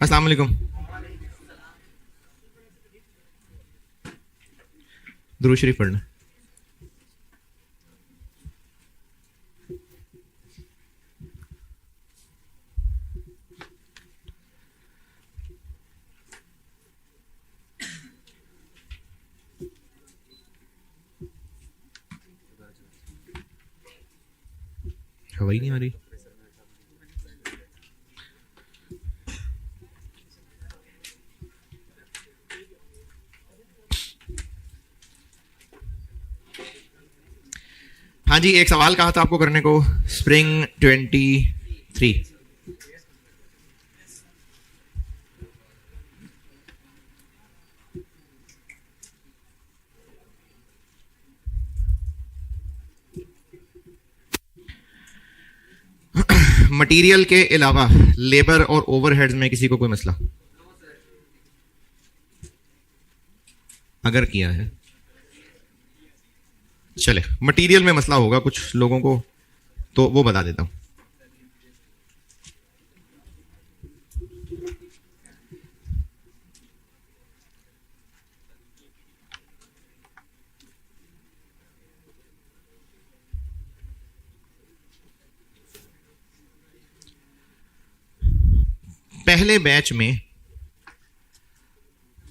अस्सलाम वालेकुम। दुरूद शरीफ पढ़ना। हवाई नहीं आ रही। हाँ जी, एक सवाल कहा था आपको करने को। स्प्रिंग 23। मटेरियल के अलावा लेबर और ओवरहेड्स में किसी को कोई मसला? अगर किया है चले, मटेरियल में मसला होगा कुछ लोगों को, तो वो बता देता हूं। पहले बैच में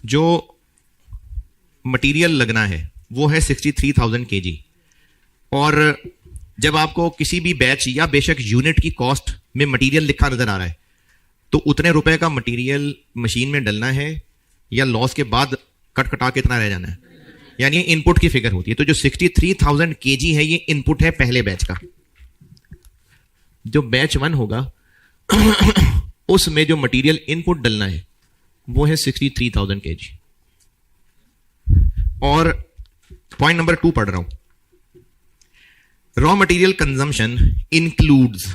जो मटेरियल लगना है वो है 63,000 kg। और जब आपको किसी भी बैच या बेशक यूनिट की कॉस्ट में मटेरियल लिखा नजर आ रहा है तो उतने रुपए का मटेरियल मशीन में डलना है या लॉस के बाद कट कटा के इतना रह जाना है, यानी इनपुट की फिगर होती है। तो जो 63,000 kg है ये इनपुट है पहले बैच का। जो बैच 1 होगा उसमें जो मटेरियल इनपुट डलना है वो है 63,000 kg। और पॉइंट नंबर 2 पढ़ रहा हूं। Raw material consumption includes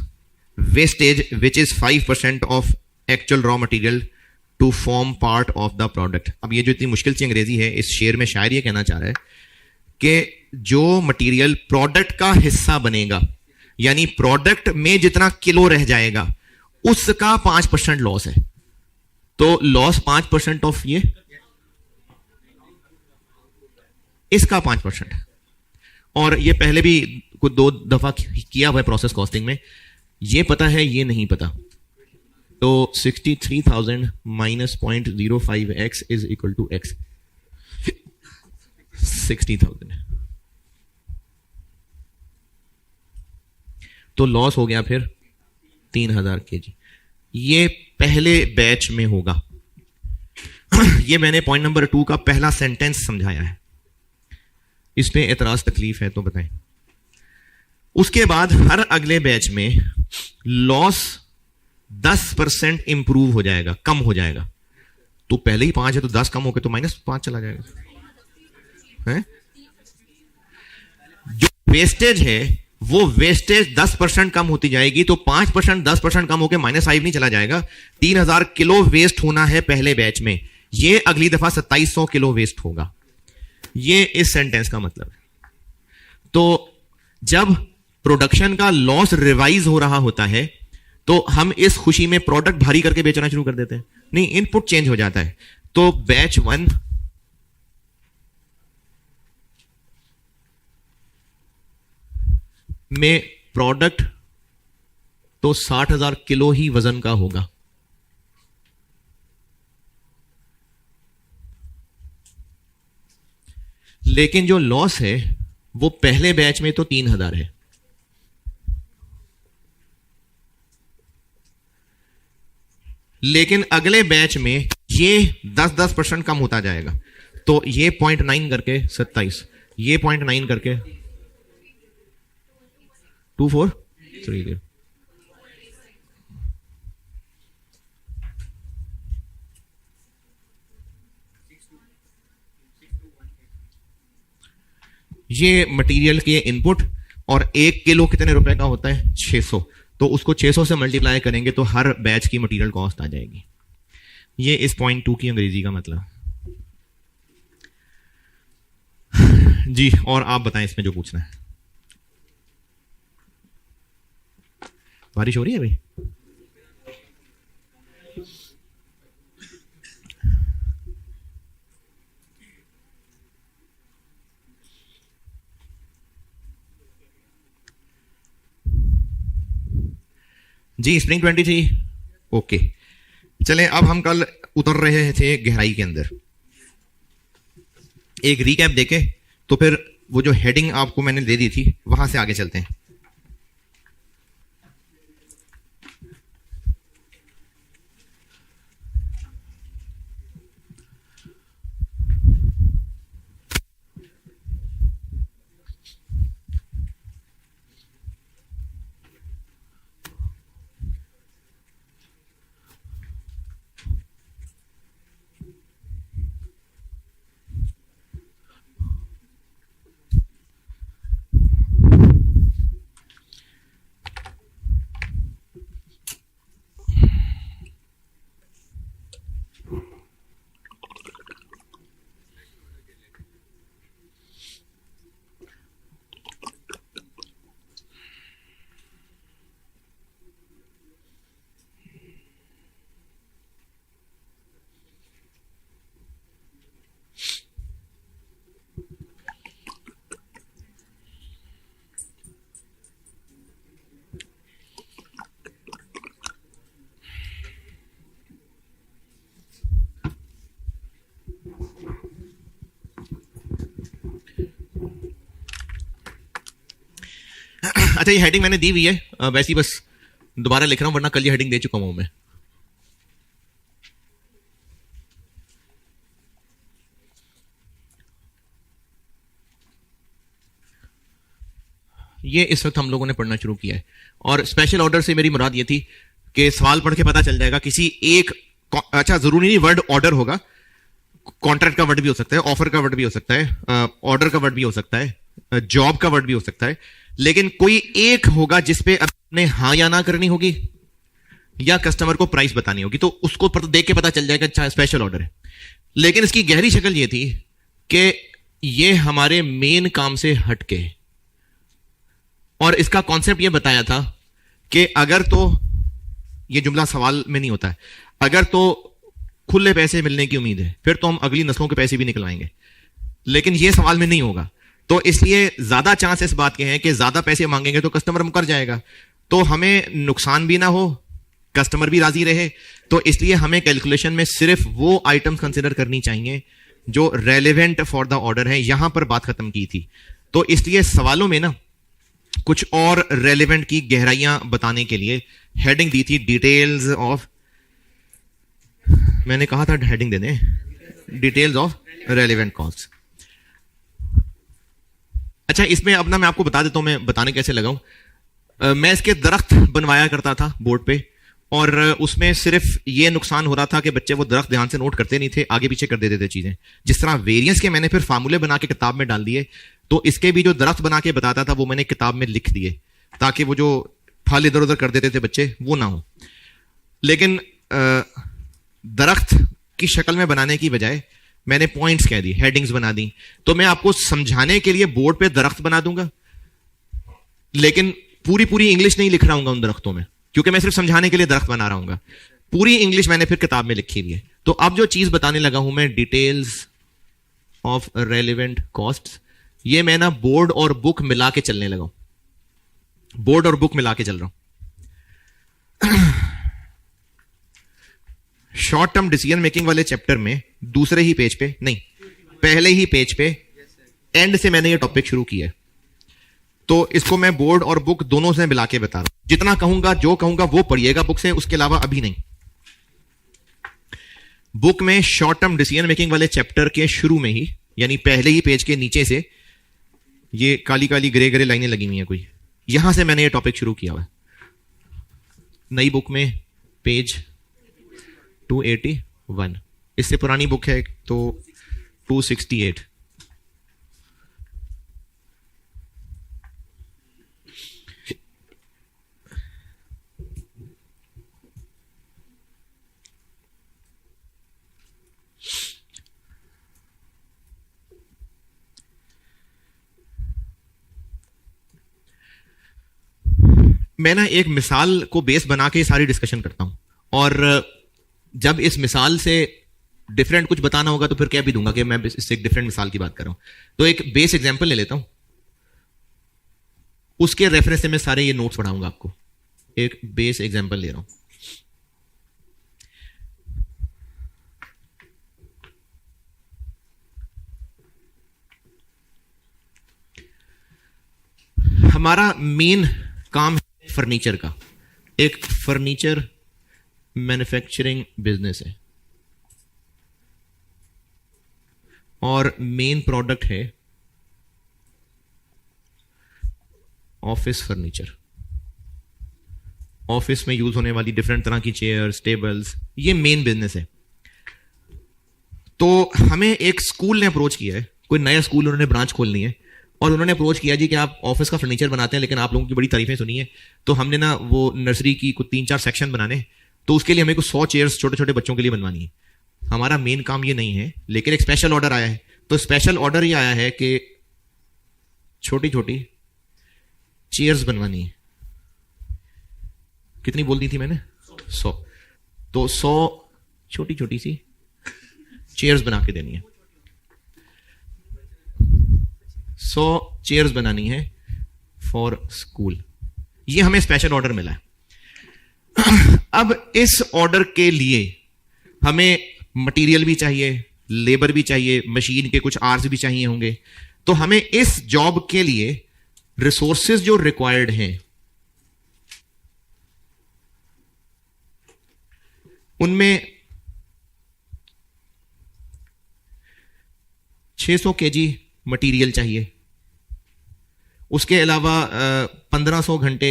wastage which is 5% of actual raw material to form part of the product. अब ये जो इतनी मुश्किल सी अंग्रेजी है, इस शेर में शायर ये कहना चाह रहा है कि जो मटेरियल प्रोडक्ट का हिस्सा बनेगा, यानी प्रोडक्ट में जितना किलो रह जाएगा उसका 5% लॉस है। तो लॉस 5% ऑफ ये, इसका 5%। और ये पहले भी कुछ 2 दफा किया हुआ है प्रोसेस कॉस्टिंग में, ये पता है ये नहीं पता। तो 63,000 minus 0.05x is equal to x 60,000। तो लॉस हो गया फिर 3,000 kg। ये पहले बैच में होगा। ये मैंने पॉइंट नंबर 2 का पहला सेंटेंस समझाया है। इस पे एतराज तकलीफ है तो बताएं। उसके बाद हर अगले बैच में लॉस 10% इंप्रूव हो जाएगा, कम हो जाएगा। तो पहले ही 5 है तो 10 कम हो गए तो -5 चला जाएगा है? जो वेस्टेज है वो वेस्टेज 10% कम होती जाएगी। तो 5% 10% कम होकर -5 नहीं चला जाएगा। 3,000 किलो वेस्ट होना है पहले बैच में, ये अगली दफा 2700 किलो वेस्ट होगा। ये इस सेंटेंस का मतलब है। तो जब प्रोडक्शन का लॉस रिवाइज हो रहा होता है तो हम इस खुशी में प्रोडक्ट भारी करके बेचना शुरू कर देते हैं। नहीं, इनपुट चेंज हो जाता है। तो बैच 1 में प्रोडक्ट तो 60,000 किलो ही वजन का होगा। लेकिन जो लॉस है वो पहले बैच में तो 3,000 है। लेकिन अगले बैच में ये 10% कम होता जाएगा। तो ये 0.9 करके 27, ये 0.9 करके 2430। ये मटेरियल के इनपुट, और 1 किलो कितने रुपए का होता है? 600। तो उसको 600 से मल्टीप्लाई करेंगे तो हर बैच की मटेरियल कॉस्ट आ जाएगी। ये इस पॉइंट 2 की अंग्रेजी का मतलब। जी, और आप बताएं इसमें जो पूछना है। बारिश हो रही है भाई? जी स्प्रिंग 23। ओके, चलें अब हम कल उतर रहे थे गहराई के अंदर। एक रीकैप देके तो फिर वो जो हेडिंग आपको मैंने दे दी थी वहां से आगे चलते हैं। अच्छा, ये हेडिंग मैंने दी हुई है, वैसे ही बस दोबारा लिख रहा हूं, वरना कल ये हेडिंग दे चुका हूं मैं। ये इस वक्त हम लोगों ने पढ़ना शुरू किया है, और स्पेशल ऑर्डर से मेरी मुराद ये थी कि सवाल पढ़ के पता चल जाएगा किसी एक, अच्छा जरूरी नहीं वर्ड ऑर्डर होगा, कॉन्ट्रैक्ट का वर्ड भी हो सकता है, ऑफर का वर्ड भी हो सकता है, ऑर्डर का वर्ड भी हो सकता है, जॉब का वर्ड भी हो सकता है, लेकिन कोई एक होगा जिसपे अपने हाँ या ना करनी होगी या कस्टमर को प्राइस बतानी होगी, तो उसको देख के पता चल जाएगा अच्छा स्पेशल ऑर्डर है। लेकिन इसकी गहरी शक्ल ये थी कि ये हमारे मेन काम से हटके है, और इसका कॉन्सेप्ट ये बताया था कि अगर तो, ये जुमला सवाल में नहीं होता है, अगर तो खुले पैसे मिलने की उम्मीद है फिर तो हम अगली नस्लों के पैसे भी निकलवाएंगे, लेकिन ये सवाल में नहीं होगा। तो इसलिए ज्यादा चांस इस बात के हैं कि ज्यादा पैसे मांगेंगे तो कस्टमर मुकर जाएगा, तो हमें नुकसान भी ना हो, कस्टमर भी राजी रहे, तो इसलिए हमें कैलकुलेशन में सिर्फ वो आइटम्स कंसिडर करनी चाहिए जो रेलेवेंट फॉर द ऑर्डर है। यहां पर बात खत्म की थी, तो इसलिए सवालों में ना कुछ और रेलेवेंट की गहराइयां बताने के लिए हेडिंग दी थी, डिटेल्स ऑफ, मैंने कहा था हेडिंग दे दें, डिटेल्स ऑफ रेलेवेंट कॉस्ट। अच्छा, इसमें अब ना मैं आपको बता देता हूं मैं बताने कैसे लगा हूं। मैं इसके दरख्त बनवाया करता था बोर्ड पे, और उसमें सिर्फ ये नुकसान हो रहा था कि बच्चे वो दरख्त ध्यान से नोट करते नहीं थे, आगे पीछे कर देते थे चीजें। जिस तरह वेरिएंस के मैंने फिर फार्मूले बना के किताब में डाल दिए, तो इसके भी जो दरख्त बना के बताता था वो मैंने किताब में लिख दिए, ताकि वो जो फल इधर उधर कर देते थे बच्चे वो ना हो। लेकिन दरख्त की शक्ल में बनाने की बजाय मैंने पॉइंट्स कह दी, हेडिंग्स बना दी, तो मैं आपको समझाने के लिए बोर्ड पे दरख्त बना दूंगा, लेकिन पूरी पूरी इंग्लिश नहीं लिख रहा हूंगा उन दरख्तों में, क्योंकि मैं सिर्फ समझाने के लिए दरख्त बना रहा हूंगा। पूरी इंग्लिश मैंने फिर किताब में लिखी हुई है। तो अब जो चीज बताने लगा हूं मैं, डिटेल्स ऑफ रेलेवेंट कॉस्ट्स, ये मैं ना बोर्ड और बुक मिला के चलने लगा हूं, बोर्ड और बुक मिला के चल रहा हूं। शॉर्ट टर्म डिसीजन मेकिंग वाले चैप्टर में दूसरे ही पेज पे, नहीं पहले ही पेज पे एंड से मैंने ये टॉपिक शुरू किया है, तो इसको मैं बोर्ड और बुक दोनों से मिला के बता रहा हूं। जितना कहूंगा, जो कहूंगा वो पढ़िएगा बुक से, उसके अलावा अभी नहीं। बुक में शॉर्ट टर्म डिसीजन मेकिंग वाले चैप्टर के शुरू में ही, यानी पहले ही पेज के नीचे से, ये काली काली ग्रे ग्रे लाइनें लगी हुई हैं कोई, यहां से मैंने ये टॉपिक शुरू किया हुआ है। नई बुक में पेज 281, इससे पुरानी बुक है तो 268। मैं ना एक मिसाल को बेस बना के सारी डिस्कशन करता हूं, और जब इस मिसाल से डिफरेंट कुछ बताना होगा तो फिर कह भी दूंगा कि मैं इससे एक डिफरेंट मिसाल की बात कर रहा हूं। तो एक बेस एग्जांपल ले लेता हूं, उसके रेफरेंस से मैं सारे ये नोट्स पढ़ाऊंगा आपको। एक बेस एग्जांपल ले रहा हूं। हमारा मेन काम है फर्नीचर का, एक फर्नीचर मैन्युफैक्चरिंग बिजनेस है और मेन प्रोडक्ट है ऑफिस फर्नीचर। ऑफिस में यूज होने वाली डिफरेंट तरह की चेयर्स, टेबल्स, ये मेन बिजनेस है। तो हमें एक स्कूल ने अप्रोच किया है, कोई नया स्कूल उन्होंने ब्रांच खोलनी है और उन्होंने अप्रोच किया जी कि आप ऑफिस का फर्नीचर बनाते हैं लेकिन आप लोगों की बड़ी तारीफें सुनी है, तो हमने ना वो नर्सरी की कुछ 3-4 सेक्शन बनाने, तो उसके लिए हमें कुछ 100 चेयर्स छोटे छोटे बच्चों के लिए बनवानी है। हमारा मेन काम ये नहीं है, लेकिन एक स्पेशल ऑर्डर आया है। तो स्पेशल ऑर्डर ये आया है कि छोटी छोटी चेयर्स बनवानी है। कितनी बोल दी थी मैंने? 100। तो 100 छोटी छोटी सी चेयर्स बना के देनी है। 100 चेयर्स बनानी है फॉर स्कूल। ये हमें स्पेशल ऑर्डर मिला है। अब इस ऑर्डर के लिए हमें मटेरियल भी चाहिए, लेबर भी चाहिए, मशीन के कुछ आर्स भी चाहिए होंगे। तो हमें इस जॉब के लिए रिसोर्सेज जो रिक्वायर्ड हैं उनमें 600 केजी मटेरियल चाहिए। उसके अलावा 1500 घंटे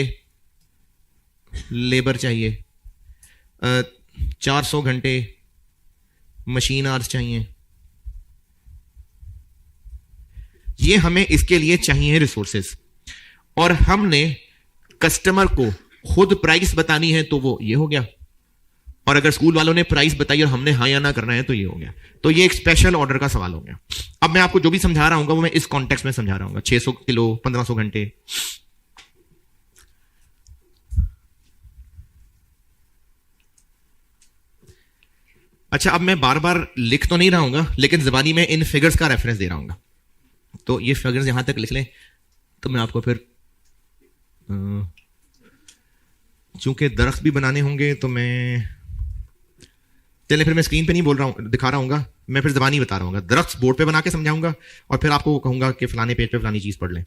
लेबर चाहिए, 400 घंटे मशीन आवर्स चाहिए। ये हमें इसके लिए चाहिए रिसोर्सेस। और हमने कस्टमर को खुद प्राइस बतानी है तो वो ये हो गया, और अगर स्कूल वालों ने प्राइस बताई और हमने हाँ या ना करना है तो ये हो गया। तो ये एक स्पेशल ऑर्डर का सवाल हो गया। अब मैं आपको जो भी समझा रहा हूं वो मैं इस कॉन्टेक्स्ट में समझा रहा हूं। 600 किलो, 1500 घंटे। अच्छा, अब मैं बार बार लिख तो नहीं रहा हूं, लेकिन जबानी में इन फिगर्स का रेफरेंस दे रहा हूं। तो ये फिगर्स यहां तक लिख लें, तो मैं आपको फिर चूंकि दरख्त भी बनाने होंगे तो चलिए फिर मैं स्क्रीन पे नहीं बोल रहा हूं, दिखा रहा हूँ, मैं फिर जबानी बता रहा हूँ। दरख्त बोर्ड पे बना के समझाऊंगा और फिर आपको कहूंगा कि फलाने पेज पे फलानी चीज पढ़ लें।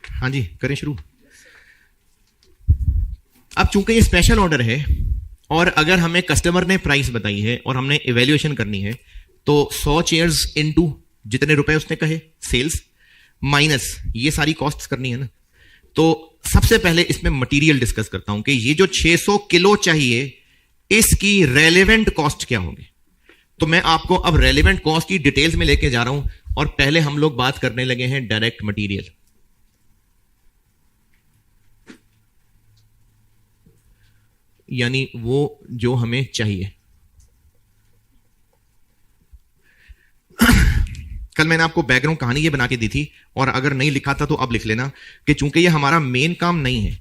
हाँ जी, करें शुरू। अब चूंकि ये स्पेशल ऑर्डर है और अगर हमें कस्टमर ने प्राइस बताई है और हमने इवैल्यूएशन करनी है, तो 100 चेयर्स इनटू जितने रुपए उसने कहे सेल्स माइनस ये सारी कॉस्ट्स करनी है ना। तो सबसे पहले इसमें मटेरियल डिस्कस करता हूं कि ये जो 600 किलो चाहिए इसकी रेलेवेंट कॉस्ट क्या होगी। तो मैं आपको अब रेलेवेंट कॉस्ट की डिटेल्स में लेके जा रहा हूं और पहले हम लोग बात करने लगे हैं डायरेक्ट मटेरियल। यानी वो जो हमें चाहिए। कल मैंने आपको बैकग्राउंड कहानी ये बना के दी थी, और अगर नहीं लिखा था तो अब लिख लेना कि चूंकि ये हमारा मेन काम नहीं है,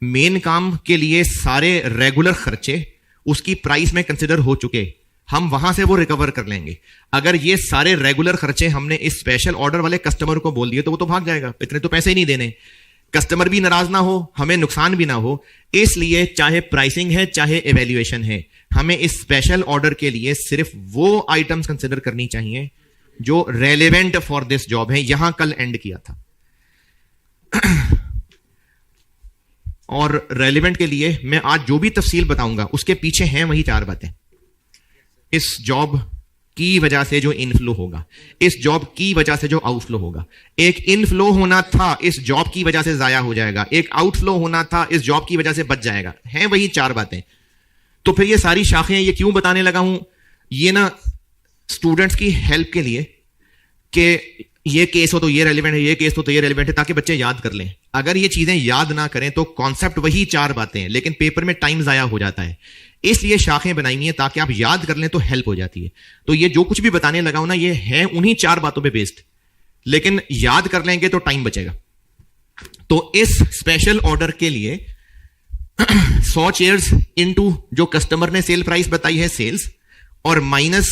मेन काम के लिए सारे रेगुलर खर्चे उसकी प्राइस में कंसिडर हो चुके, हम वहां से वो रिकवर कर लेंगे। अगर ये सारे रेगुलर खर्चे हमने इस स्पेशल ऑर्डर वाले कस्टमर को बोल दिए तो वो तो भाग जाएगा, इतने तो पैसे ही नहीं देने, कस्टमर भी नाराज ना हो, हमें नुकसान भी ना हो। इसलिए चाहे प्राइसिंग है चाहे इवैल्यूएशन है, हमें इस स्पेशल ऑर्डर के लिए सिर्फ वो आइटम्स कंसिडर करनी चाहिए जो रेलेवेंट फॉर दिस जॉब है। यहां कल एंड किया था। और रेलेवेंट के लिए मैं आज जो भी तफसील बताऊंगा उसके पीछे हैं वही 4 बातें। इस जॉब की वजह से जो इनफ्लो होगा, इस जॉब की वजह से जो आउटफ्लो होगा। एक इनफ्लो होना था, इस जॉब की वजह से जाया हो जाएगा। एक आउटफ्लो होना था, इस जॉब की वजह से बच जाएगा। हैं वही 4 बातें। तो फिर ये सारी शाखें ये क्यों बताने लगा हूं, ये ना स्टूडेंट्स की हेल्प के लिए कि ये केस हो तो ये रेलिवेंट है, ये केस हो तो ये रेलिवेंट है, ताकि बच्चे याद कर लें। अगर ये चीजें याद ना करें तो कॉन्सेप्ट वही 4 बातें हैं, लेकिन पेपर में टाइम जाया हो जाता है। इसलिए शाखें बनाई हुई हैं ताकि आप याद कर लें तो हेल्प हो जाती है। तो ये जो कुछ भी बताने लगा हूं ना, ये है उन्हीं 4 बातों पे बेस्ड, लेकिन याद कर लेंगे तो टाइम बचेगा। तो इस स्पेशल ऑर्डर के लिए 100 चेयर्स इनटू जो कस्टमर ने सेल प्राइस बताई है सेल्स, और माइनस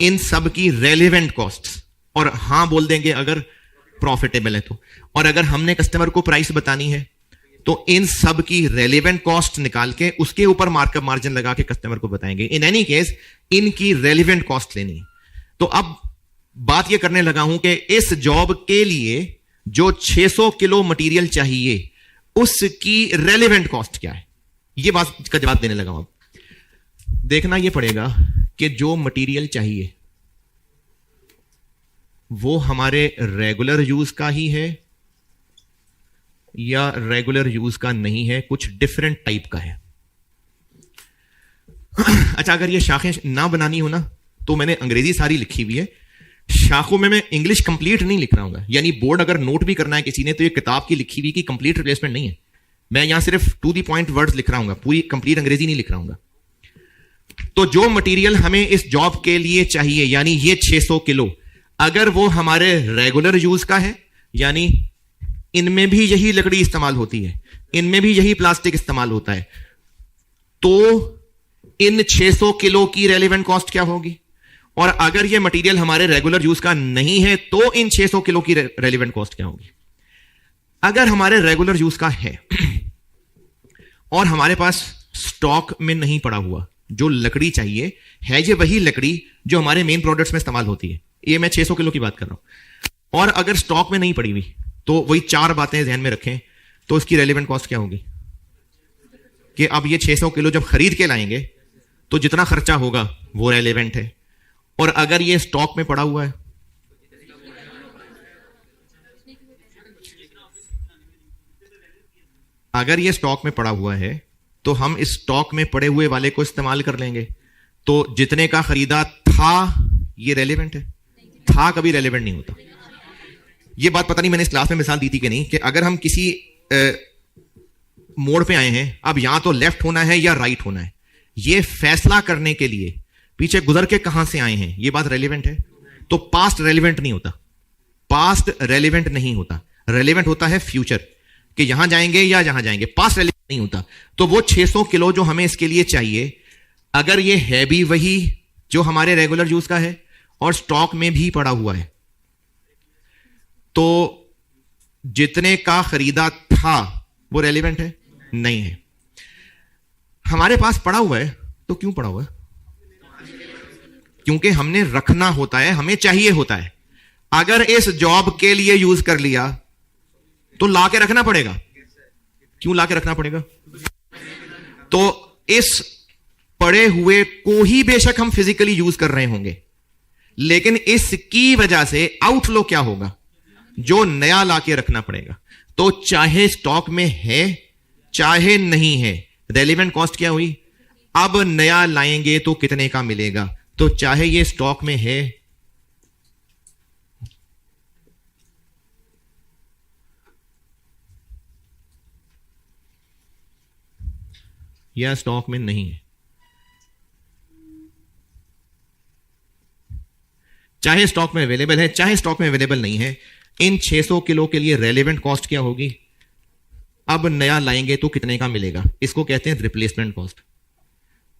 इन सब की रेलिवेंट कॉस्ट्स, और हां बोल देंगे अगर प्रॉफिटेबल है तो। और अगर हमने कस्टमर को प्राइस बतानी है तो इन सब की रेलिवेंट कॉस्ट निकाल के उसके ऊपर मार्कअप मार्जिन लगा के कस्टमर को बताएंगे। इन एनी केस इनकी रेलिवेंट कॉस्ट लेनी है। तो अब बात यह करने लगा हूं कि इस जॉब के लिए जो 600 किलो मटेरियल चाहिए उसकी रेलिवेंट कॉस्ट क्या है, यह बात का जवाब देने लगा हूं। देखना यह पड़ेगा कि जो मटेरियल चाहिए वो हमारे रेगुलर यूज का ही है या रेगुलर यूज का नहीं है, कुछ डिफरेंट टाइप का है। अच्छा, अगर ये शाखें ना बनानी हो ना तो मैंने अंग्रेजी सारी लिखी हुई है, शाखों में मैं इंग्लिश कंप्लीट नहीं लिख रहा हूं। यानी बोर्ड अगर नोट भी करना है किसी ने तो ये किताब की लिखी हुई की कंप्लीट रिप्लेसमेंट नहीं है। मैं यहां सिर्फ टू दी पॉइंट वर्ड्स लिख रहा हूं, पूरी कंप्लीट अंग्रेजी नहीं लिख रहा हूं। तो जो मटेरियल हमें इस जॉब के लिए चाहिए, यानी ये 600 किलो, अगर वो हमारे रेगुलर यूज का है, यानी इनमें भी यही लकड़ी इस्तेमाल होती है, इनमें भी यही प्लास्टिक इस्तेमाल होता है, तो इन 600 किलो की रेलेवेंट कॉस्ट क्या होगी। और अगर यह मटेरियल हमारे रेगुलर यूज का नहीं है तो इन 600 किलो की रेलेवेंट कॉस्ट क्या होगी। अगर हमारे रेगुलर यूज का है और हमारे पास स्टॉक में नहीं पड़ा हुआ, जो लकड़ी चाहिए है ये वही लकड़ी जो हमारे मेन प्रोडक्ट्स में इस्तेमाल होती है, ये मैं 600 किलो की बात कर रहा हूं, और अगर स्टॉक में नहीं पड़ी हुई तो वही 4 बातें ध्यान में रखें, तो इसकी रेलेवेंट कॉस्ट क्या होगी कि अब ये 600 किलो जब खरीद के लाएंगे तो जितना खर्चा होगा वो रेलेवेंट है। और अगर ये स्टॉक में पड़ा हुआ है, अगर ये स्टॉक में पड़ा हुआ है तो हम इस स्टॉक में पड़े हुए वाले को इस्तेमाल कर लेंगे, तो जितने का खरीदा था ये रेलेवेंट है, था कभी रेलेवेंट नहीं होता। ये बात पता नहीं मैंने इस क्लास में मिसाल दी थी कि नहीं, कि अगर हम किसी मोड़ पे आए हैं, अब यहां तो लेफ्ट होना है या राइट होना है, ये फैसला करने के लिए पीछे गुजर के कहां से आए हैं, ये बात रेलेवेंट है। तो पास्ट रेलेवेंट नहीं होता, पास्ट रेलेवेंट नहीं होता, रेलेवेंट होता है फ्यूचर, कि यहां जाएंगे या यहां जाएंगे, पास्ट रेलेवेंट नहीं होता। तो वो 600 किलो जो हमें इसके लिए चाहिए, अगर ये है भी वही जो हमारे रेगुलर यूज का है और स्टॉक में भी पड़ा हुआ है, तो जितने का खरीदा था वो रेलेवेंट है नहीं है। हमारे पास पड़ा हुआ है तो क्यों पड़ा हुआ है, क्योंकि हमने रखना होता है, हमें चाहिए होता है। अगर इस जॉब के लिए यूज कर लिया तो लाके रखना पड़ेगा। क्यों लाके रखना पड़ेगा, तो इस पड़े हुए को ही बेशक हम फिजिकली यूज कर रहे होंगे, लेकिन इसकी वजह से आउटफ्लो क्या होगा, जो नया लाके रखना पड़ेगा। तो चाहे स्टॉक में है चाहे नहीं है, रेलेवेंट कॉस्ट क्या हुई, अब नया लाएंगे तो कितने का मिलेगा। तो चाहे ये स्टॉक में है या स्टॉक में नहीं है, चाहे स्टॉक में अवेलेबल है चाहे स्टॉक में अवेलेबल नहीं है, इन 600 किलो के लिए रेलेवेंट कॉस्ट क्या होगी, अब नया लाएंगे तो कितने का मिलेगा। इसको कहते हैं रिप्लेसमेंट कॉस्ट।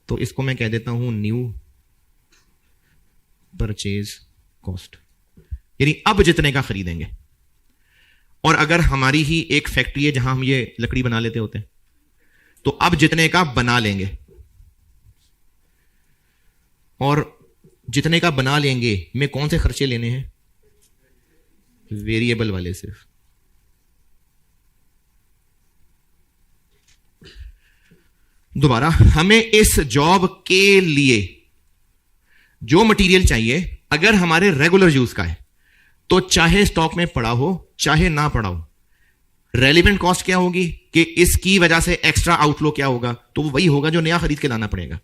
तो इसको मैं कह देता हूं न्यू परचेज कॉस्ट, यानी अब जितने का खरीदेंगे। और अगर हमारी ही एक फैक्ट्री है जहां हम ये लकड़ी बना लेते होते हैं, तो अब जितने का बना लेंगे, और जितने का बना लेंगे में कौन से खर्चे लेने हैं, वेरिएबल वाले सिर्फ। दोबारा, हमें इस जॉब के लिए जो मटेरियल चाहिए अगर हमारे रेगुलर यूज का है, तो चाहे स्टॉक में पड़ा हो चाहे ना पड़ा हो, रेलेवेंट कॉस्ट क्या होगी कि इसकी वजह से एक्स्ट्रा आउटफ्लो क्या होगा, तो वही होगा जो नया खरीद के लाना पड़ेगा।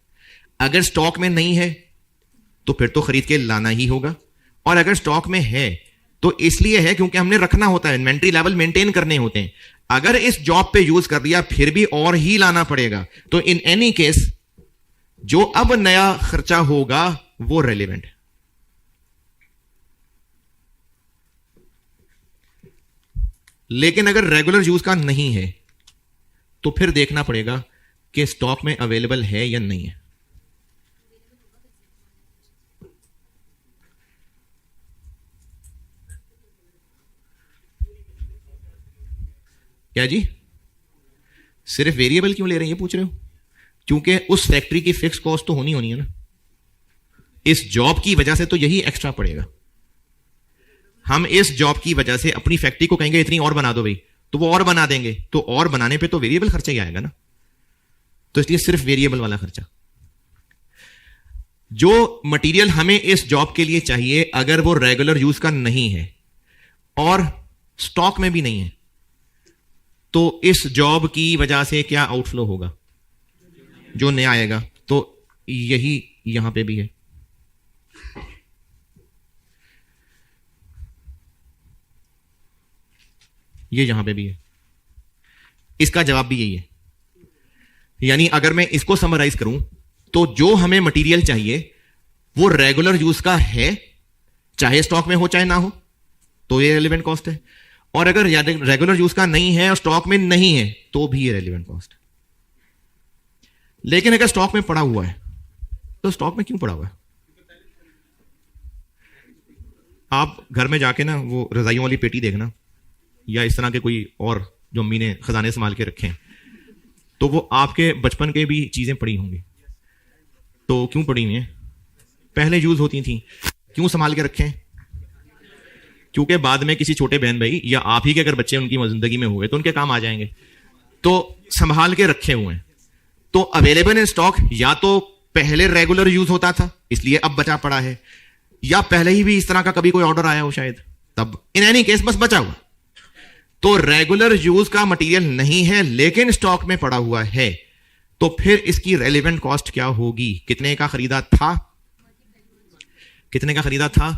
अगर स्टॉक में नहीं है तो फिर तो खरीद के लाना ही होगा, और अगर स्टॉक में है तो इसलिए है क्योंकि हमने रखना होता है, इन्वेंट्री लेवल मेंटेन करने होते हैं। अगर इस जॉब पे यूज कर दिया फिर भी और ही लाना पड़ेगा, तो इन एनी केस जो अब नया खर्चा होगा वो रेलेवेंट है। लेकिन अगर रेगुलर यूज का नहीं है तो फिर देखना पड़ेगा कि स्टॉक में अवेलेबल है या नहीं है? क्या जी? सिर्फ वेरिएबल क्यों ले रहे हैं, ये पूछ रहे हो? क्योंकि उस फैक्ट्री की फिक्स कॉस्ट तो होनी है ना, इस जॉब की वजह से तो यही एक्स्ट्रा पड़ेगा। हम इस जॉब की वजह से अपनी फैक्ट्री को कहेंगे इतनी और बना दो भाई, तो वो और बना देंगे, तो और बनाने पे तो वेरिएबल खर्चा ही आएगा ना, तो इसलिए सिर्फ वेरिएबल वाला खर्चा। जो मटेरियल हमें इस जॉब के लिए चाहिए, अगर वो रेगुलर यूज का नहीं है और स्टॉक में भी नहीं है, तो इस जॉब की वजह से क्या आउटफ्लो होगा? जो नया आएगा। तो यही यहां पे भी है। ये यहां पे भी है। इसका जवाब भी यही है। यानी अगर मैं इसको समराइज करूं तो जो हमें मटेरियल चाहिए वो रेगुलर यूज का है, चाहे स्टॉक में हो चाहे ना हो, तो ये रेलेवेंट कॉस्ट है। और अगर रेगुलर यूज का नहीं है और स्टॉक में नहीं है तो भी ये रेलेवेंट कॉस्ट है। लेकिन अगर स्टॉक में पड़ा हुआ है तो स्टॉक में क्यों पड़ा हुआ है? आप घर में जाके ना वो रजाइयों वाली पेटी देखना, या इस तरह के कोई और जो अम्मी ने खजाने संभाल के रखे हैं, तो वो आपके बचपन के भी चीजें पड़ी होंगी। तो क्यों पड़ी हुई हैं? पहले यूज होती थी, क्यों संभाल के रखे हैं? क्योंकि बाद में किसी छोटे बहन भाई या आप ही के अगर बच्चे उनकी जिंदगी में हुए तो उनके काम आ जाएंगे, तो संभाल के रखे हुए हैं। तो अवेलेबल इन स्टॉक या तो पहले रेगुलर यूज होता था इसलिए अब बचा पड़ा है, या पहले ही भी इस तरह का कभी कोई ऑर्डर आया हो शायद, तब इन एनी केस बस बचा हुआ। तो रेगुलर यूज का मटेरियल नहीं है लेकिन स्टॉक में पड़ा हुआ है, तो फिर इसकी रेलेवेंट कॉस्ट क्या होगी? कितने का खरीदा था? कितने का खरीदा था?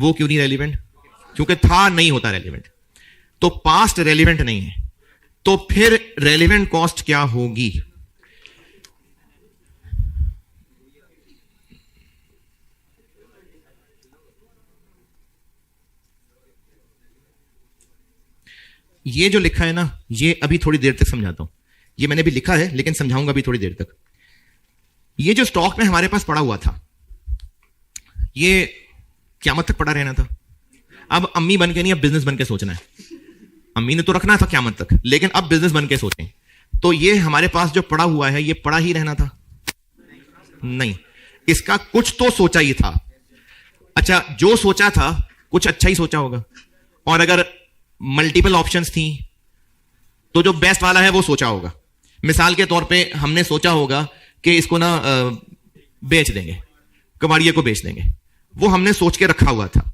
वो क्यों नहीं रेलिवेंट? क्योंकि था नहीं होता रेलिवेंट, तो पास्ट रेलिवेंट नहीं है, तो फिर रेलिवेंट कॉस्ट क्या होगी? ये जो लिखा है ना, ये अभी थोड़ी देर तक समझाता हूं। ये मैंने भी लिखा है लेकिन समझाऊंगा अभी थोड़ी देर तक। ये जो स्टॉक में हमारे पास पड़ा हुआ था, ये क़यामत तक पड़ा रहना था। अब अम्मी बन के नहीं, अब बिजनेस बन के सोचना है। अम्मी ने तो रखना था क़यामत तक, लेकिन अब बिजनेस बन के सोचें। तो ये हमारे पास जो पड़ा हुआ है, ये पड़ा ही रहना था? नहीं, इसका कुछ तो सोचा ही था। अच्छा, जो सोचा था कुछ अच्छा ही सोचा होगा, और अगर मल्टीपल ऑप्शंस थी तो जो बेस्ट वाला है वो सोचा होगा। मिसाल के तौर पे हमने सोचा होगा कि इसको ना बेच देंगे, कबाड़िए को बेच देंगे, वो हमने सोच के रखा हुआ था।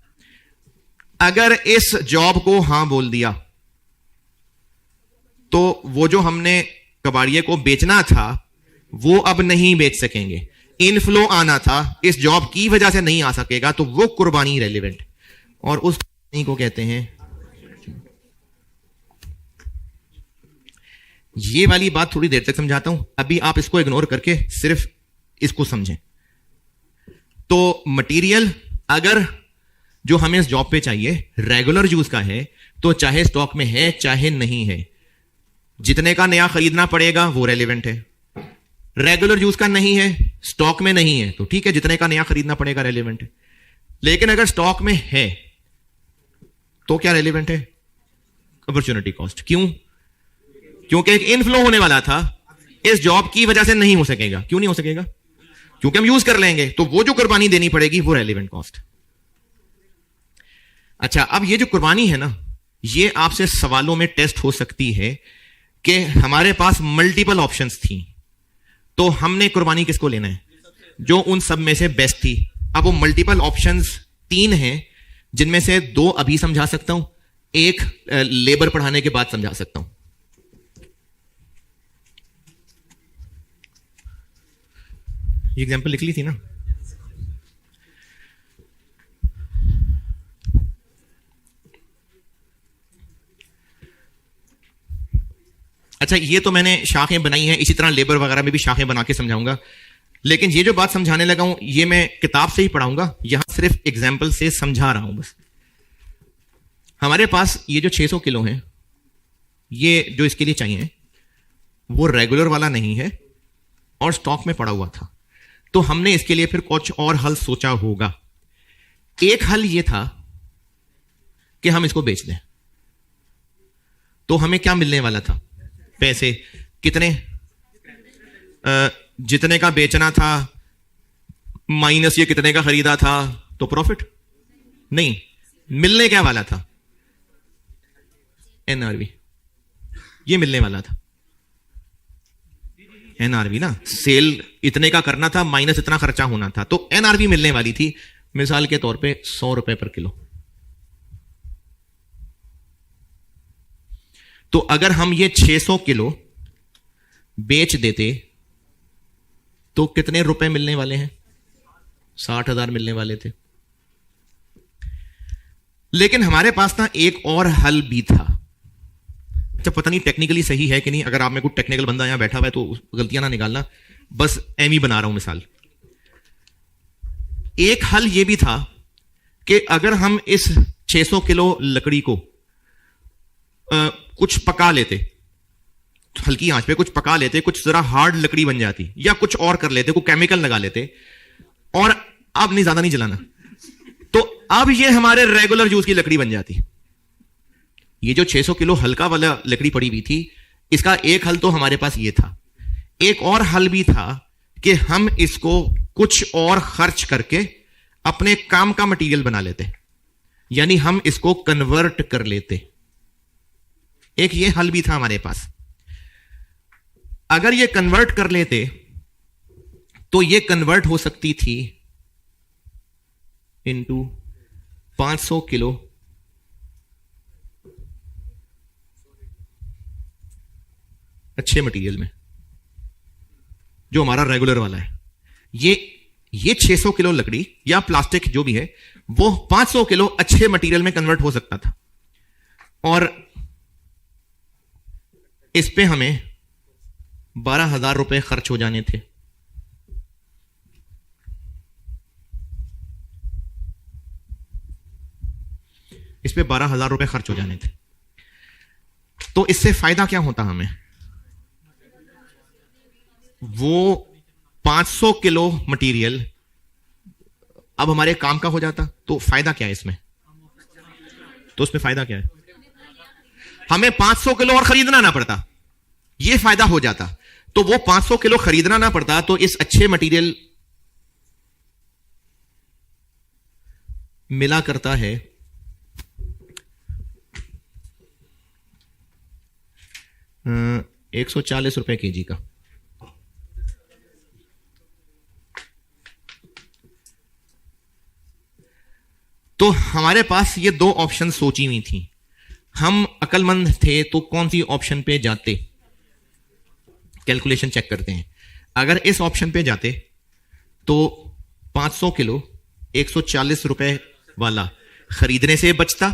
अगर इस जॉब को हां बोल दिया तो वो जो हमने कबाड़िए को बेचना था वो अब नहीं बेच सकेंगे। इनफ्लो आना था, इस जॉब की वजह से नहीं आ सकेगा, तो वो कुर्बानी रेलिवेंट, और उस कुर्बानी को कहते हैं। ये वाली बात थोड़ी देर तक समझाता हूं, अभी आप इसको इग्नोर करके सिर्फ इसको समझें। तो मटेरियल अगर जो हमें इस जॉब पे चाहिए रेगुलर यूज का है, तो चाहे स्टॉक में है चाहे नहीं है, जितने का नया खरीदना पड़ेगा वो रेलेवेंट है। रेगुलर यूज का नहीं है, स्टॉक में नहीं है, तो ठीक है, जितने का नया खरीदना पड़ेगा रेलेवेंट है। लेकिन अगर स्टॉक में है तो क्या रेलेवेंट है? Opportunity cost. क्यों? क्योंकि एक इनफ्लो होने वाला था, इस जॉब की वजह से नहीं हो सकेगा। क्यों नहीं हो सकेगा? क्योंकि हम यूज कर लेंगे, तो वो जो कुर्बानी देनी पड़ेगी वो रेलेवेंट कॉस्ट। अच्छा, अब ये जो कुर्बानी है ना, ये आपसे सवालों में टेस्ट हो सकती है कि हमारे पास मल्टीपल ऑप्शंस थी, तो हमने कुर्बानी किसको लेना है? जो उन सब में से बेस्ट थी। अब वो मल्टीपल ऑप्शंस 3 हैं, जिनमें से 2 अभी समझा सकता हूं, एक लेबर पढ़ाने के बाद समझा सकता हूं। ये एग्जांपल लिख ली थी ना? अच्छा, ये तो मैंने शाखें बनाई हैं, इसी तरह लेबर वगैरह में भी शाखें बना के समझाऊंगा। लेकिन ये जो बात समझाने लगा हूं, ये मैं किताब से ही पढ़ाऊंगा, यहां सिर्फ एग्जाम्पल से समझा रहा हूं बस। हमारे पास ये जो 600 किलो है, ये जो इसके लिए चाहिए वो रेगुलर वाला नहीं है, और स्टॉक में पड़ा हुआ था, तो हमने इसके लिए फिर कुछ और हल सोचा होगा। एक हल यह था कि हम इसको बेच दें, तो हमें क्या मिलने वाला था? पैसे। कितने? जितने का बेचना था माइनस ये कितने का खरीदा था, तो प्रॉफिट। नहीं, मिलने क्या वाला था? एनआरवी। ये मिलने वाला था एनआरवी ना, सेल इतने का करना था माइनस इतना खर्चा होना था, तो एनआरवी मिलने वाली थी। मिसाल के तौर पे 100 रुपए पर किलो। तो अगर हम ये 600 किलो बेच देते तो कितने रुपए मिलने वाले हैं? 60,000 मिलने वाले थे। लेकिन हमारे पास ना एक और हल भी था। अच्छा, पता नहीं टेक्निकली सही है कि नहीं, अगर आप में कोई टेक्निकल बंदा यहां बैठा हुआ है तो गलतियां ना निकालना, बस एम ही बना रहा हूं मिसाल। एक हल यह भी था कि अगर हम इस 600 किलो लकड़ी को कुछ पका लेते, हल्की आंच पे कुछ पका लेते, कुछ जरा हार्ड लकड़ी बन जाती, या कुछ और कर लेते, कोई केमिकल लगा लेते, और अब नहीं, ज्यादा नहीं जलाना, तो अब ये हमारे रेगुलर यूज की लकड़ी बन जाती। ये जो 600 किलो हल्का वाला लकड़ी पड़ी हुई थी, इसका एक हल तो हमारे पास ये था। एक और हल भी था कि हम इसको कुछ और खर्च करके अपने काम का मटेरियल बना लेते, यानी हम इसको कन्वर्ट कर लेते। एक ये हल भी था हमारे पास। अगर ये कन्वर्ट कर लेते तो ये कन्वर्ट हो सकती थी इनटू 500 किलो अच्छे मटेरियल में, जो हमारा रेगुलर वाला है। ये 600 किलो लकड़ी या प्लास्टिक जो भी है, वो 500 किलो अच्छे मटेरियल में कन्वर्ट हो सकता था, और इस पे हमें 12,000 रुपए खर्च हो जाने थे। इस पे 12,000 रुपए खर्च हो जाने थे। तो इससे फायदा क्या होता हमें? वो 500 किलो मटेरियल अब हमारे काम का हो जाता। तो फायदा क्या है इसमें? तो उसमें फायदा क्या है? हमें 500 किलो और खरीदना ना पड़ता, ये फायदा हो जाता। तो वो 500 किलो खरीदना ना पड़ता, तो इस अच्छे मटेरियल मिला करता है 140 रुपए केजी का। तो हमारे पास ये दो ऑप्शन सोची हुई थी। हम अक्लमंद थे तो कौन सी ऑप्शन पे जाते? कैलकुलेशन चेक करते हैं। अगर इस ऑप्शन पे जाते तो 500 किलो 140 रुपए वाला खरीदने से बचता,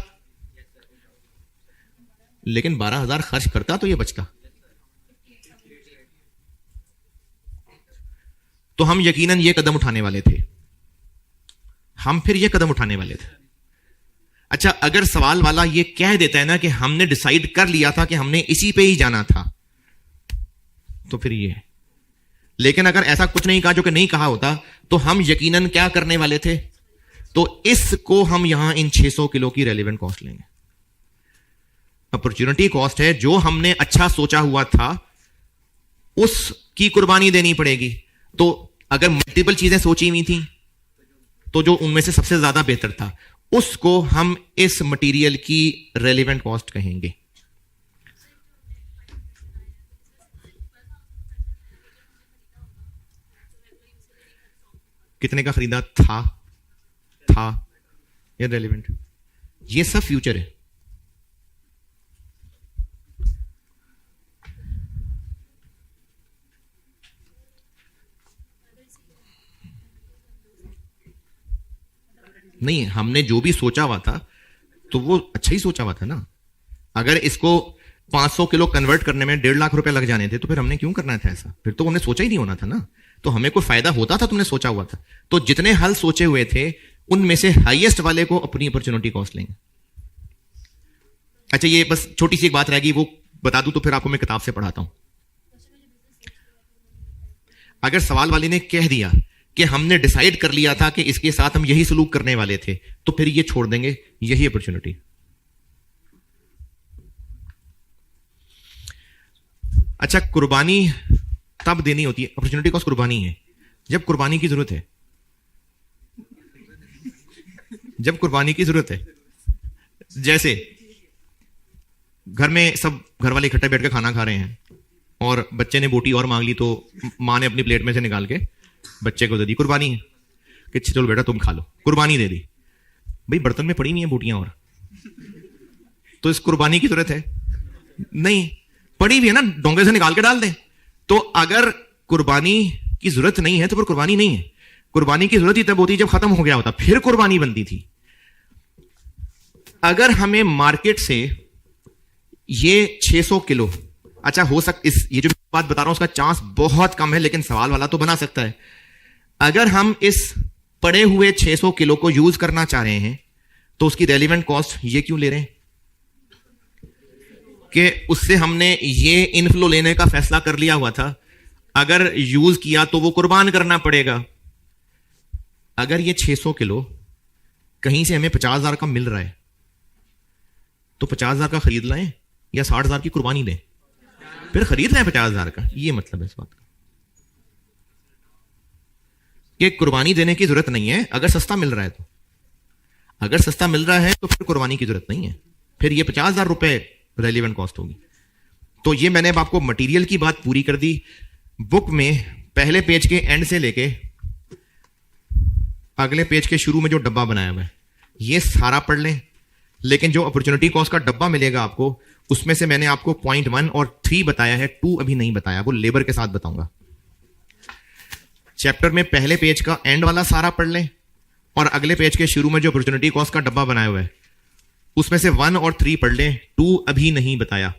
लेकिन 12,000 खर्च करता तो ये बचता। तो हम यकीनन ये कदम उठाने वाले थे। हम फिर ये कदम उठाने वाले थे। अच्छा, अगर सवाल वाला ये कह देता है ना कि हमने डिसाइड कर लिया था कि हमने इसी पे ही जाना था, तो फिर ये है। लेकिन अगर ऐसा कुछ नहीं कहा, जो कि नहीं कहा होता, तो हम यकीनन क्या करने वाले थे? तो इसको हम यहां इन 600 किलो की रेलेवेंट कॉस्ट लेंगे। अपॉर्चुनिटी कॉस्ट है, जो हमने अच्छा सोचा हुआ था उसकी कुर्बानी देनी पड़ेगी। तो अगर मल्टीपल चीजें सोची हुई थी, तो जो उनमें से सबसे ज्यादा बेहतर था उसको हम इस मटेरियल की रेलेवेंट कॉस्ट कहेंगे। कितने का खरीदा था ये रेलेवेंट, ये सब फ्यूचर है। नहीं, हमने जो भी सोचा हुआ था तो वो अच्छा ही सोचा हुआ था ना। अगर इसको 500 किलो कन्वर्ट करने में 1.5 लाख रुपए लग जाने थे, तो फिर हमने क्यों करना था ऐसा? फिर तो उन्हें सोचा ही नहीं होना था ना। तो हमें कोई फायदा होता था, तुमने सोचा हुआ था। तो जितने हल सोचे हुए थे उनमें से हाईएस्ट वाले को अपनी अपॉर्चुनिटी कॉस्ट लेंगे। अच्छा, ये बस छोटी सी एक बात रहेगी, वो बता दूं तो फिर आपको मैं किताब से पढ़ाता हूं। अगर सवाल वाले ने कह दिया कि हमने डिसाइड कर लिया था कि इसके साथ हम यही सलूक करने वाले थे, तो फिर ये छोड़ देंगे, यही अपॉर्चुनिटी। अच्छा, कुर्बानी तब देनी होती है, अपॉर्चुनिटी कॉस्ट कुर्बानी है जब कुर्बानी की जरूरत है, जब कुर्बानी की जरूरत है। जैसे घर में सब घर वाले इकट्ठे बैठ के खाना खा रहे हैं और बच्चे ने बोटी और मांग ली, तो मां ने अपनी प्लेट में से निकाल के बच्चे को दे दी, कुर्बानी है कि चलो बेटा तुम खा लो, कुर्बानी दे दी। भाई बर्तन में पड़ी हुई है बोटियां और, तो इस कुर्बानी की जरूरत है नहीं, पड़ी हुई है ना, डोंगे से निकाल के डाल दें। तो अगर कुर्बानी की जरूरत नहीं है तो फिर कुर्बानी नहीं है। कुर्बानी की जरूरत ही तब होती जब खत्म हो गया होता, फिर कुर्बानी बनती थी। अगर हमें मार्केट से ये 600 किलो, अच्छा हो सकता, इस ये जो बात बता रहा हूं उसका चांस बहुत कम है, लेकिन सवाल वाला तो बना सकता है। अगर हम इस पड़े हुए 600 किलो को यूज करना चाह रहे हैं तो उसकी रेलिवेंट कॉस्ट ये क्यों ले रहे हैं कि उससे हमने ये इनफ्लो लेने का फैसला कर लिया हुआ था, अगर यूज किया तो वो कुर्बान करना पड़ेगा। अगर ये 600 किलो कहीं से हमें 50,000 का मिल रहा है तो 50,000 का खरीद लाएं या 60,000 की कुर्बानी दें? फिर खरीद रहे हैं 50,000 का, ये मतलब है इस बात का कि कुर्बानी देने की जरूरत नहीं है अगर सस्ता मिल रहा है तो। अगर सस्ता मिल रहा है तो फिर कुर्बानी की जरूरत नहीं है, फिर ये 50,000 रुपए रेलिवेंट कॉस्ट होगी। तो ये मैंने अब आपको मटेरियल की बात पूरी कर दी। बुक में पहले पेज के एंड से लेके अगले पेज के शुरू में जो डब्बा बनाया हुआ है ये सारा पढ़ लें, लेकिन जो अपॉर्चुनिटी कॉस्ट का डब्बा मिलेगा आपको उसमें से मैंने आपको पॉइंट 1 और 3 बताया है, 2 अभी नहीं बताया, वो लेबर के साथ बताऊंगा। चैप्टर में पहले पेज का एंड वाला सारा पढ़ लें और अगले पेज के शुरू में जो अपॉर्चुनिटी कॉस्ट का डब्बा बनाया हुआ है उसमें से 1 और 3 पढ़ लें, 2 अभी नहीं बताया।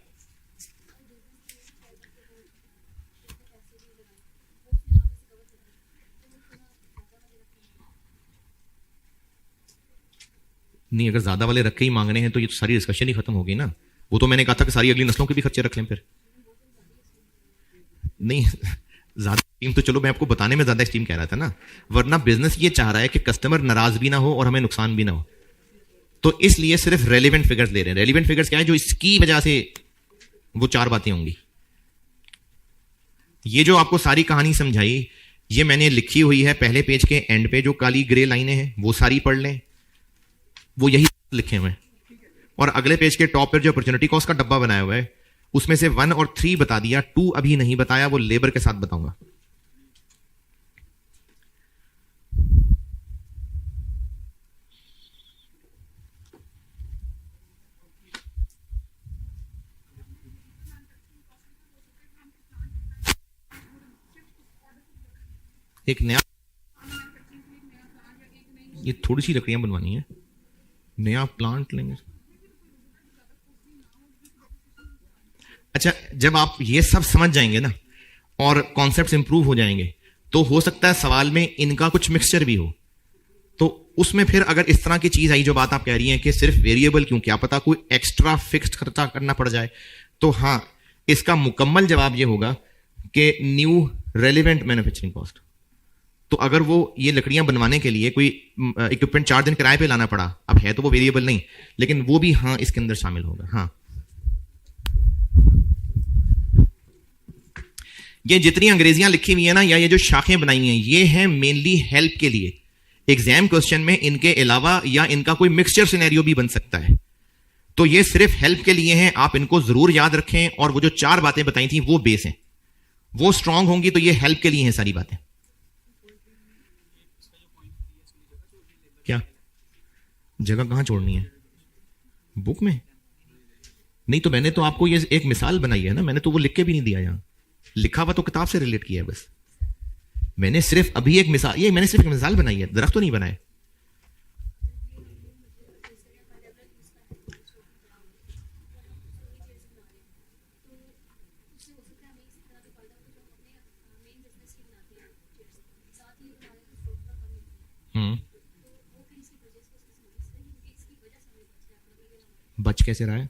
नहीं, अगर ज्यादा वाले रखे ही मांगने हैं तो ये तो सारी डिस्कशन ही खत्म होगी ना। वो तो मैंने कहा था कि सारी अगली नस्लों के भी खर्चे रख लें फिर। नहीं, ज्यादा स्टीम तो चलो मैं आपको बताने में ज्यादा स्टीम कह रहा था ना, वरना बिजनेस ये चाह रहा है कि कस्टमर नाराज भी ना हो और हमें नुकसान भी ना हो, तो इसलिए सिर्फ रेलिवेंट फिगर्स ले रहे हैं। रेलिवेंट फिगर्स क्या है? जो इसकी वजह से वो 4 बातें होंगी। ये जो आपको सारी कहानी समझाई ये मैंने लिखी हुई है पहले पेज के एंड पे, जो काली ग्रे लाइनें हैं वो सारी पढ़ लें, वो यही लिखे हुए हैं। और अगले पेज के टॉप पर जो अपॉर्चुनिटी कॉस्ट का डब्बा बनाया हुआ है उसमें से 1 और 3 बता दिया, 2 अभी नहीं बताया, वो लेबर के साथ बताऊंगा। एक नया, ये थोड़ी सी लकड़ियां बनवानी है, नया प्लांट लेंगे। अच्छा, जब आप ये सब समझ जाएंगे ना और कॉन्सेप्ट्स इंप्रूव हो जाएंगे तो हो सकता है सवाल में इनका कुछ मिक्सचर भी हो, तो उसमें फिर अगर इस तरह की चीज आई जो बात आप कह रही हैं कि सिर्फ वेरिएबल क्यों, क्या पता कोई एक्स्ट्रा फिक्स्ड खर्चा करना पड़ जाए, तो हाँ, इसका मुकम्मल जवाब ये होगा कि न्यू रेलिवेंट मैन्युफैक्चरिंग कॉस्ट। तो अगर वो ये लकड़ियां बनवाने के लिए कोई इक्विपमेंट 4 दिन किराए पे लाना पड़ा, अब है तो वो वेरिएबल नहीं, लेकिन वो भी हाँ इसके अंदर शामिल होगा। हाँ, ये जितनी अंग्रेजियां लिखी हुई है ना, या ये जो शाखें बनाई हुई हैं, ये हैं मेनली हेल्प के लिए। एग्जाम क्वेश्चन में इनके अलावा या इनका कोई मिक्सचर सिनेरियो भी बन सकता है, तो ये सिर्फ हेल्प के लिए हैं, आप इनको जरूर याद रखें। और वो जो 4 बातें बताई थी वो बेस हैं, वो स्ट्रांग होंगी, तो ये हेल्प के लिए हैं सारी बातें। क्या जगह कहां छोड़नी है बुक में? नहीं, तो मैंने तो आपको ये एक मिसाल बनाई है ना, मैंने तो वो लिख के भी नहीं दिया, यहां लिखा हुआ तो किताब से रिलेट किया है बस। मैंने सिर्फ अभी एक मिसाल, ये मैंने सिर्फ एक मिसाल बनाई है, दरख्त तो नहीं बनाए। बच कैसे रहा है?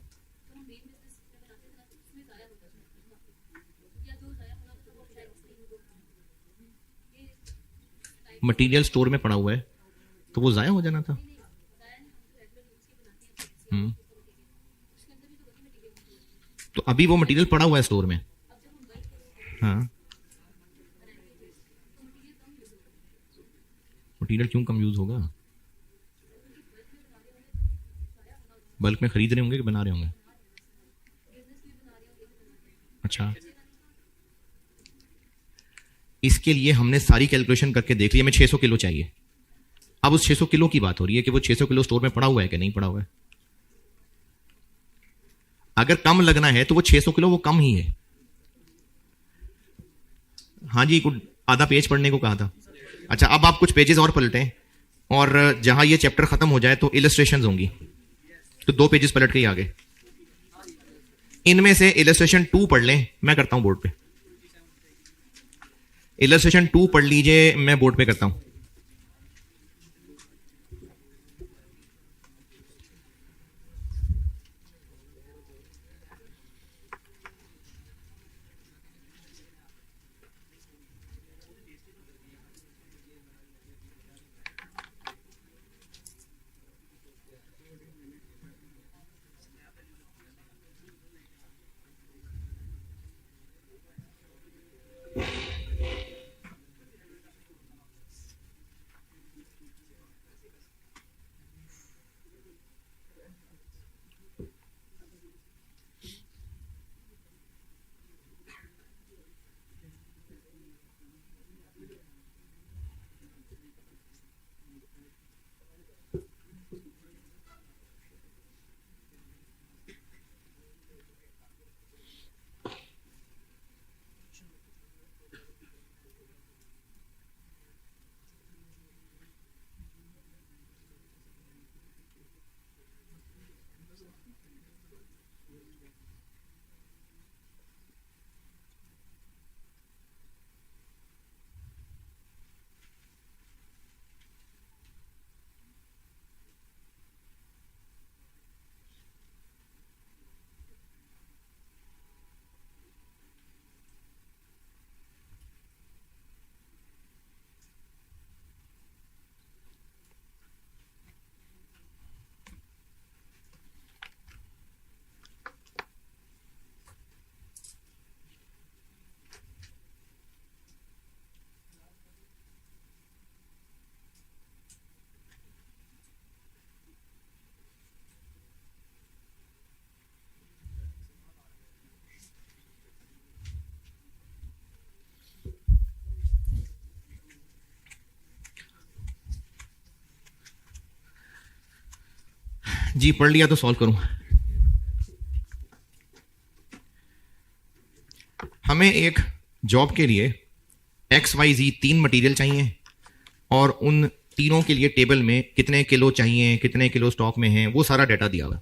मटेरियल स्टोर में पड़ा हुआ है तो वो जाया हो जाना था। तो अभी वो मटेरियल पड़ा हुआ है स्टोर में। हाँ, मटेरियल क्यों कम यूज होगा? बल्क में खरीद रहे होंगे कि बना रहे होंगे? अच्छा, इसके लिए हमने सारी कैलकुलेशन करके देख ली, हमें 600 किलो चाहिए। अब उस 600 किलो की बात हो रही है कि वो 600 किलो स्टोर में पड़ा हुआ है कि नहीं पड़ा हुआ है। अगर कम लगना है तो वो 600 किलो वो कम ही है। हाँ जी, कुछ आधा पेज पढ़ने को कहा था। अच्छा, अब आप कुछ पेजेस और पलटें और जहां ये चैप्टर खत्म हो जाए तो इलस्ट्रेशंस होंगी, तो 2 पेजेस पलट के ही आगे। इनमें से इलस्ट्रेशन 2 पढ़ लें, मैं करता हूं बोर्ड पे। इलस्ट्रेशन 2 पढ़ लीजिए, मैं बोर्ड पे करता हूं। जी, पढ़ लिया तो सॉल्व करूं। हमें एक जॉब के लिए XYZ 3 मटेरियल चाहिए और उन तीनों के लिए टेबल में कितने किलो चाहिए, कितने किलो स्टॉक में है, वो सारा डाटा दिया हुआ है।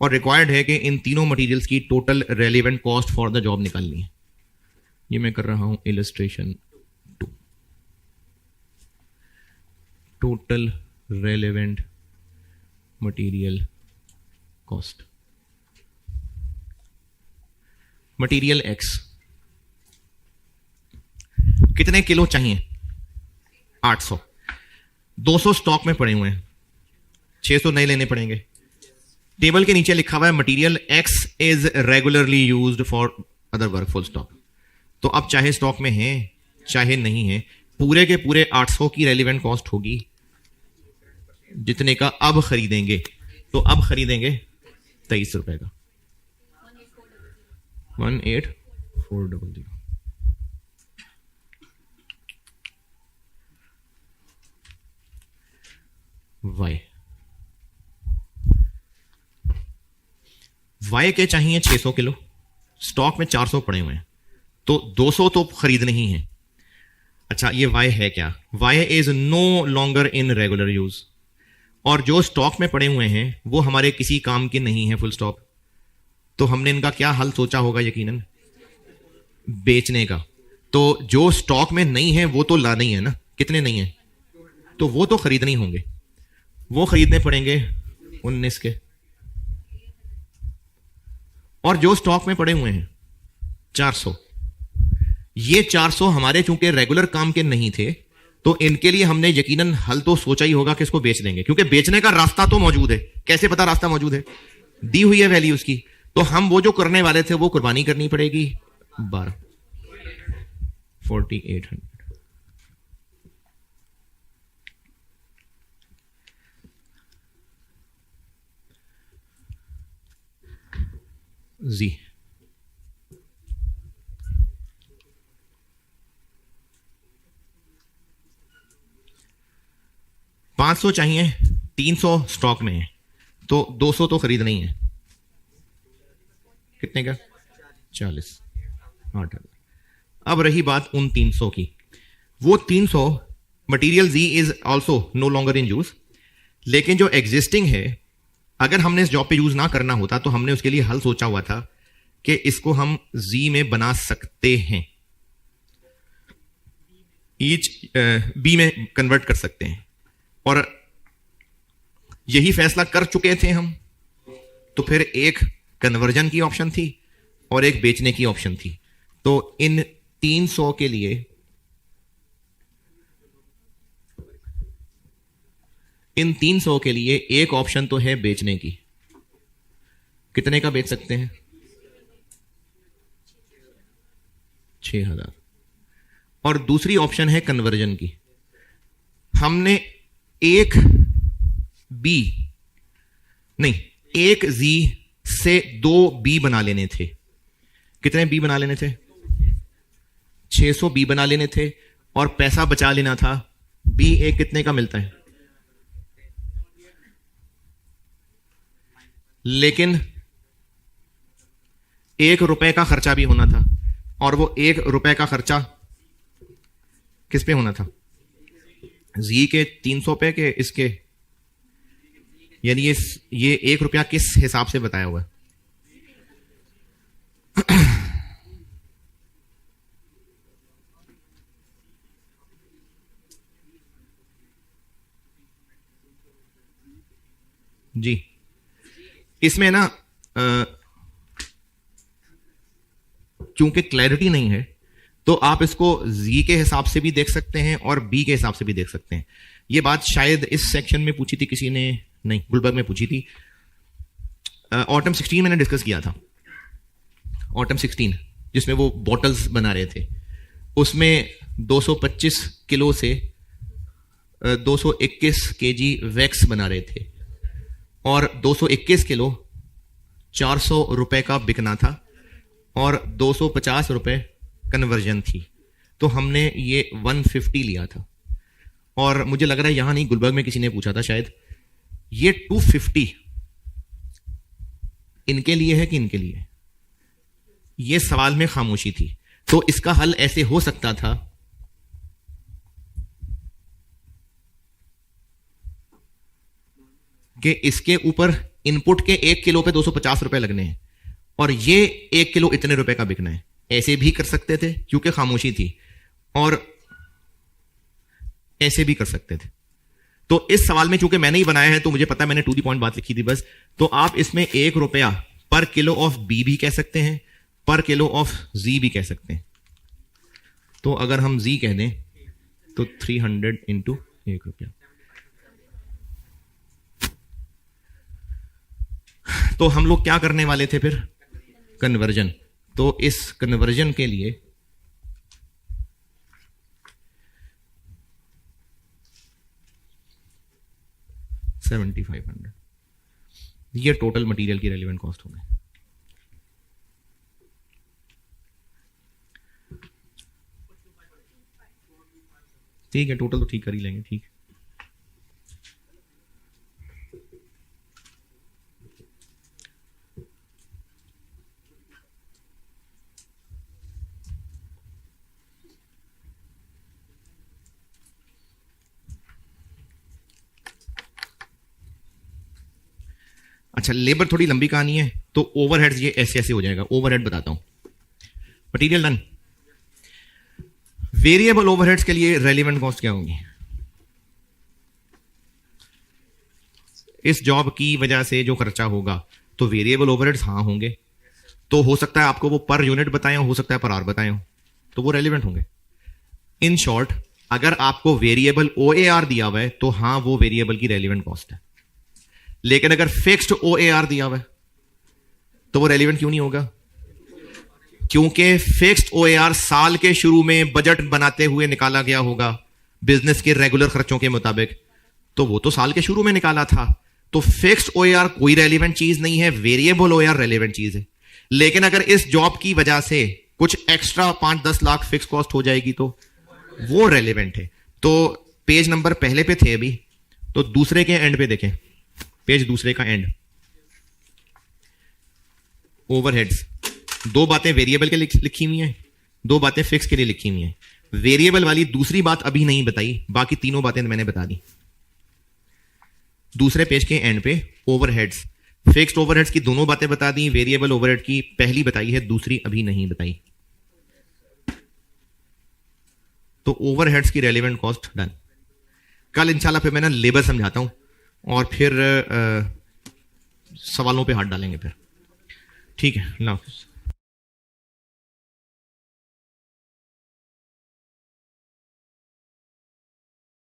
और रिक्वायर्ड है कि इन तीनों मटेरियल्स की total relevant cost for the job निकालनी है। ये मैं कर रहा हूं illustration 2। Total relevant material cost. Material X कितने किलो चाहिए? 800। 200 स्टॉक में पड़े हुए हैं, 600 नए लेने पड़ेंगे। टेबल के नीचे लिखा हुआ है material X is regularly used for other work, full stop. तो अब चाहे स्टॉक में है चाहे नहीं है, पूरे के पूरे 800 की रेलिवेंट कॉस्ट होगी जितने का अब खरीदेंगे। तो अब खरीदेंगे 23 रुपए का, 18400। वाई के चाहिए 600 किलो, स्टॉक में 400 पड़े हुए हैं, तो 200 तो खरीदने ही है। अच्छा, ये वाई है क्या? Y is no longer in regular use, और जो स्टॉक में पड़े हुए हैं वो हमारे किसी काम के नहीं है, फुल स्टॉप। तो हमने इनका क्या हल सोचा होगा? यकीनन बेचने का। तो जो स्टॉक में नहीं है वो तो लाना ही है ना, कितने नहीं है तो वो तो खरीदने ही होंगे, वो खरीदने पड़ेंगे 19 के। और जो स्टॉक में पड़े हुए हैं 400, ये 400 हमारे चूंकि रेगुलर काम के नहीं थे तो इनके लिए हमने यकीनन हल तो सोचा ही होगा कि इसको बेच देंगे, क्योंकि बेचने का रास्ता तो मौजूद है। कैसे पता रास्ता मौजूद है? दी हुई है वैल्यू उसकी। तो हम वो जो करने वाले थे वो कुर्बानी करनी पड़ेगी 12 4800। जी 500 चाहिए, 300 स्टॉक में है, तो 200 तो खरीदना ही है। कितने का? 40, 8,000। अब रही बात उन 300 की। वो 300 material G is also no longer in use, लेकिन जो एग्जिस्टिंग है, अगर हमने इस जॉब पे यूज ना करना होता तो हमने उसके लिए हल सोचा हुआ था कि इसको हम जी में बना सकते हैं, ईच बी में कन्वर्ट कर सकते हैं, और यही फैसला कर चुके थे हम। तो फिर एक कन्वर्जन की ऑप्शन थी और एक बेचने की ऑप्शन थी। तो इन 300 के लिए, इन 300 के लिए एक ऑप्शन तो है बेचने की। कितने का बेच सकते हैं? 6,000। और दूसरी ऑप्शन है कन्वर्जन की। हमने एक बी नहीं, एक जी से 2 बी बना लेने थे। कितने बी बना लेने थे? 600 बी बना लेने थे और पैसा बचा लेना था। बी एक कितने का मिलता है? लेकिन 1 रुपए का खर्चा भी होना था, और वो 1 रुपए का खर्चा किस पे होना था? जी के 300 पे के इसके, यानी ये 1 रुपया किस हिसाब से बताया हुआ है? जी इसमें ना चूंकि क्लैरिटी नहीं है, तो आप इसको जी के हिसाब से भी देख सकते हैं और बी के हिसाब से भी देख सकते हैं। ये बात शायद इस सेक्शन में पूछी थी किसी ने, नहीं गुलबर्ग में पूछी थी। ऑटम 16 मैंने डिस्कस किया था। ऑटम 16 जिसमें वो बॉटल्स बना रहे थे, उसमें 225 किलो से 221 केजी वैक्स बना रहे थे, और 221 किलो 400 रुपए का बिकना था और 250 रुपए कन्वर्जन थी। तो हमने ये 150 लिया था। और मुझे लग रहा है यहां नहीं, गुलबर्ग में किसी ने पूछा था शायद, ये 250 इनके लिए है कि इनके लिए? ये सवाल में खामोशी थी। तो इसका हल ऐसे हो सकता था कि इसके ऊपर इनपुट के 1 किलो पे 250 रुपए लगने हैं और ये 1 किलो इतने रुपए का बिकना है। ऐसे भी कर सकते थे क्योंकि खामोशी थी, और ऐसे भी कर सकते थे। तो इस सवाल में चूंकि मैंने ही बनाया है तो मुझे पता है, मैंने टू दी पॉइंट बात लिखी थी बस। तो आप इसमें 1 रुपया पर किलो ऑफ बी भी कह सकते हैं, पर किलो ऑफ जी भी कह सकते हैं। तो अगर हम जी कह दें तो 300 इंटू 1 रुपया। तो हम लोग क्या करने वाले थे फिर? कन्वर्जन। तो इस कन्वर्जन के लिए $7,500 ये टोटल मटेरियल की रेलिवेंट कॉस्ट हो गई। ठीक है, टोटल तो ठीक कर ही लेंगे। ठीक, अच्छा लेबर थोड़ी लंबी कहानी है, तो ओवरहेड्स ये ऐसे ऐसे हो जाएगा। ओवरहेड बताता हूं। Material done. वेरिएबल ओवरहेड्स के लिए रेलिवेंट कॉस्ट क्या होगी? इस जॉब की वजह से जो खर्चा होगा, तो वेरिएबल ओवरहेड्स हाँ होंगे। तो हो सकता है आपको वो पर यूनिट बताए हो सकता है पर आवर बताए हो, तो वो रेलिवेंट होंगे। इन शॉर्ट अगर आपको वेरिएबल OAR दिया हुआ है तो हां वो वेरिएबल की रेलिवेंट कॉस्ट है, लेकिन अगर फिक्स्ड OAR दिया हुआ है तो वो रेलिवेंट क्यों नहीं होगा? क्योंकि फिक्स्ड OAR साल के शुरू में बजट बनाते हुए निकाला गया होगा बिजनेस के रेगुलर खर्चों के मुताबिक, तो वो तो साल के शुरू में निकाला था। तो फिक्स्ड OAR कोई रेलिवेंट चीज नहीं है, वेरिएबल OAR रेलिवेंट चीज है। लेकिन अगर इस जॉब की वजह से कुछ एक्स्ट्रा 5-10 लाख फिक्स कॉस्ट हो जाएगी तो वो रेलिवेंट है। तो पेज नंबर पहले पे थे अभी, तो दूसरे के एंड पे देखें, पेज दूसरे का एंड, ओवरहेड्स। दो बातें वेरिएबल के लिए लिखी हुई हैं, दो बातें फिक्स के लिए लिखी हुई हैं। वेरिएबल वाली दूसरी बात अभी नहीं बताई, बाकी तीनों बातें मैंने बता दी। दूसरे पेज के एंड पे ओवरहेड्स, फिक्स्ड ओवरहेड्स की दोनों बातें बता दी, वेरिएबल ओवरहेड की पहली बताई है, दूसरी अभी नहीं बताई। तो ओवरहेड्स की रेलेवेंट कॉस्ट डन। कल इंशाल्लाह फिर मैं ना लेबर समझाता हूं और फिर सवालों पे हाथ डालेंगे फिर। ठीक है, अल्लाह हाफिज़।